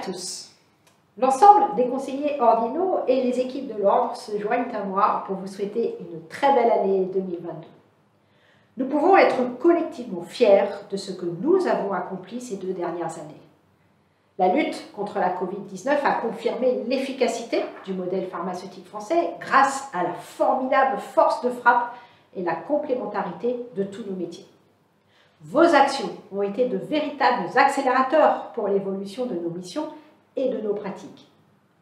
tous. L'ensemble des conseillers ordinaux et les équipes de l'ordre se joignent à moi pour vous souhaiter une très belle année 2022. Nous pouvons être collectivement fiers de ce que nous avons accompli ces 2 dernières années. La lutte contre la Covid-19 a confirmé l'efficacité du modèle pharmaceutique français grâce à la formidable force de frappe et la complémentarité de tous nos métiers. Vos actions ont été de véritables accélérateurs pour l'évolution de nos missions et de nos pratiques.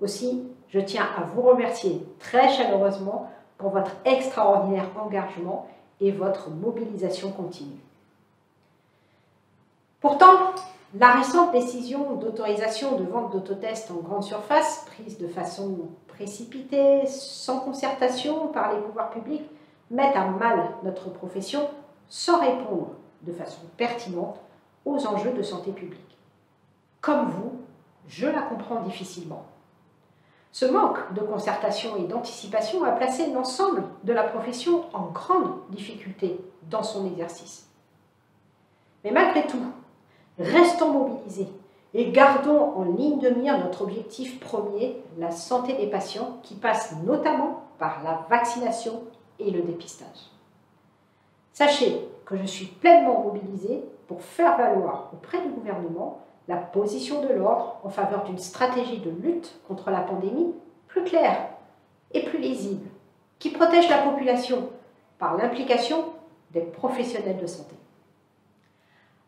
Aussi, je tiens à vous remercier très chaleureusement pour votre extraordinaire engagement et votre mobilisation continue. Pourtant, la récente décision d'autorisation de vente d'autotests en grande surface, prise de façon précipitée, sans concertation par les pouvoirs publics, met à mal notre profession sans répondre de façon pertinente aux enjeux de santé publique. Comme vous, je la comprends difficilement. Ce manque de concertation et d'anticipation a placé l'ensemble de la profession en grande difficulté dans son exercice. Mais malgré tout, restons mobilisés et gardons en ligne de mire notre objectif premier, la santé des patients, qui passe notamment par la vaccination et le dépistage. Sachez que je suis pleinement mobilisée pour faire valoir auprès du gouvernement la position de l'ordre en faveur d'une stratégie de lutte contre la pandémie plus claire et plus lisible, qui protège la population par l'implication des professionnels de santé.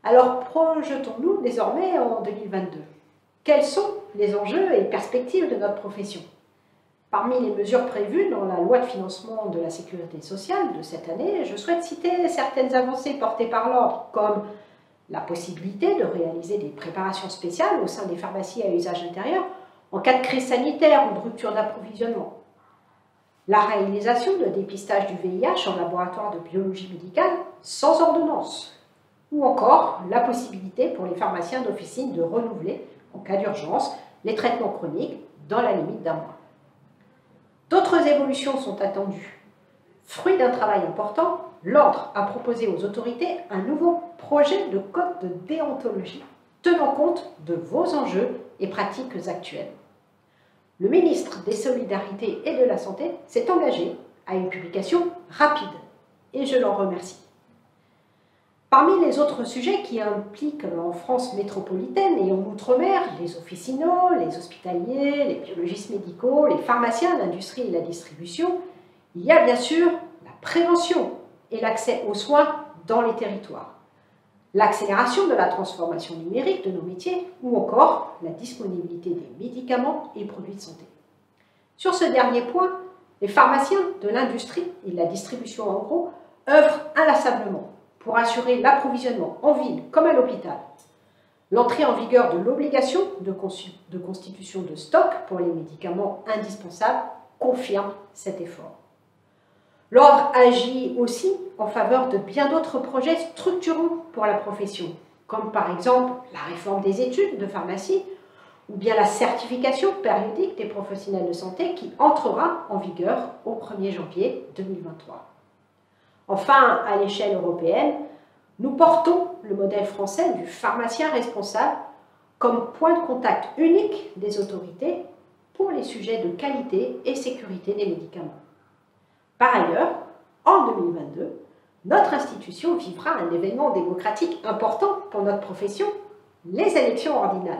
Alors projetons-nous désormais en 2022. Quels sont les enjeux et perspectives de notre profession? Parmi les mesures prévues dans la loi de financement de la sécurité sociale de cette année, je souhaite citer certaines avancées portées par l'ordre, comme la possibilité de réaliser des préparations spéciales au sein des pharmacies à usage intérieur en cas de crise sanitaire ou de rupture d'approvisionnement, la réalisation de dépistage du VIH en laboratoire de biologie médicale sans ordonnance, ou encore la possibilité pour les pharmaciens d'officine de renouveler, en cas d'urgence, les traitements chroniques dans la limite d'1 mois. D'autres évolutions sont attendues. Fruit d'un travail important, l'ordre a proposé aux autorités un nouveau projet de code de déontologie tenant compte de vos enjeux et pratiques actuelles. Le ministre des Solidarités et de la Santé s'est engagé à une publication rapide et je l'en remercie. Parmi les autres sujets qui impliquent en France métropolitaine et en Outre-mer les officinaux, les hospitaliers, les biologistes médicaux, les pharmaciens, l'industrie et la distribution, il y a bien sûr la prévention et l'accès aux soins dans les territoires, l'accélération de la transformation numérique de nos métiers ou encore la disponibilité des médicaments et produits de santé. Sur ce dernier point, les pharmaciens de l'industrie et de la distribution en gros œuvrent inlassablement pour assurer l'approvisionnement en ville comme à l'hôpital. L'entrée en vigueur de l'obligation de constitution de stock pour les médicaments indispensables confirme cet effort. L'ordre agit aussi en faveur de bien d'autres projets structurants pour la profession, comme par exemple la réforme des études de pharmacie ou bien la certification périodique des professionnels de santé qui entrera en vigueur au 1er janvier 2023. Enfin, à l'échelle européenne, nous portons le modèle français du pharmacien responsable comme point de contact unique des autorités pour les sujets de qualité et sécurité des médicaments. Par ailleurs, en 2022, notre institution vivra un événement démocratique important pour notre profession, les élections ordinales.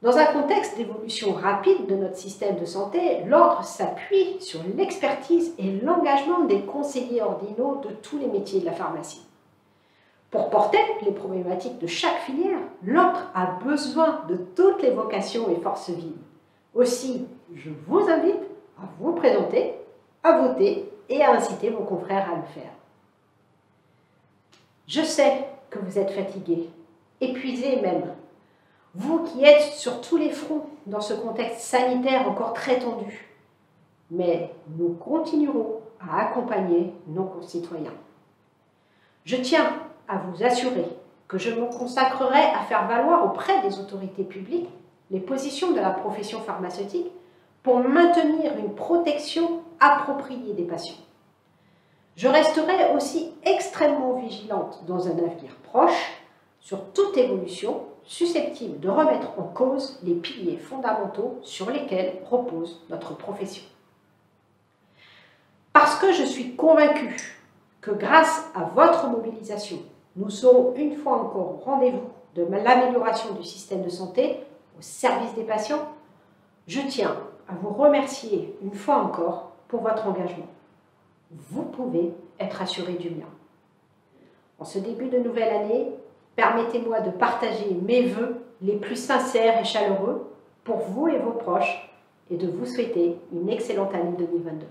Dans un contexte d'évolution rapide de notre système de santé, l'ordre s'appuie sur l'expertise et l'engagement des conseillers ordinaux de tous les métiers de la pharmacie. Pour porter les problématiques de chaque filière, l'ordre a besoin de toutes les vocations et forces vives. Aussi, je vous invite à vous présenter, à voter et à inciter vos confrères à le faire. Je sais que vous êtes fatigués, épuisés même. Vous qui êtes sur tous les fronts dans ce contexte sanitaire encore très tendu. Mais nous continuerons à accompagner nos concitoyens. Je tiens à vous assurer que je me consacrerai à faire valoir auprès des autorités publiques les positions de la profession pharmaceutique pour maintenir une protection appropriée des patients. Je resterai aussi extrêmement vigilante dans un avenir proche sur toute évolution susceptibles de remettre en cause les piliers fondamentaux sur lesquels repose notre profession. Parce que je suis convaincue que grâce à votre mobilisation, nous serons une fois encore au rendez-vous de l'amélioration du système de santé au service des patients, je tiens à vous remercier une fois encore pour votre engagement. Vous pouvez être assuré du mien. En ce début de nouvelle année, permettez-moi de partager mes vœux les plus sincères et chaleureux pour vous et vos proches et de vous souhaiter une excellente année 2022.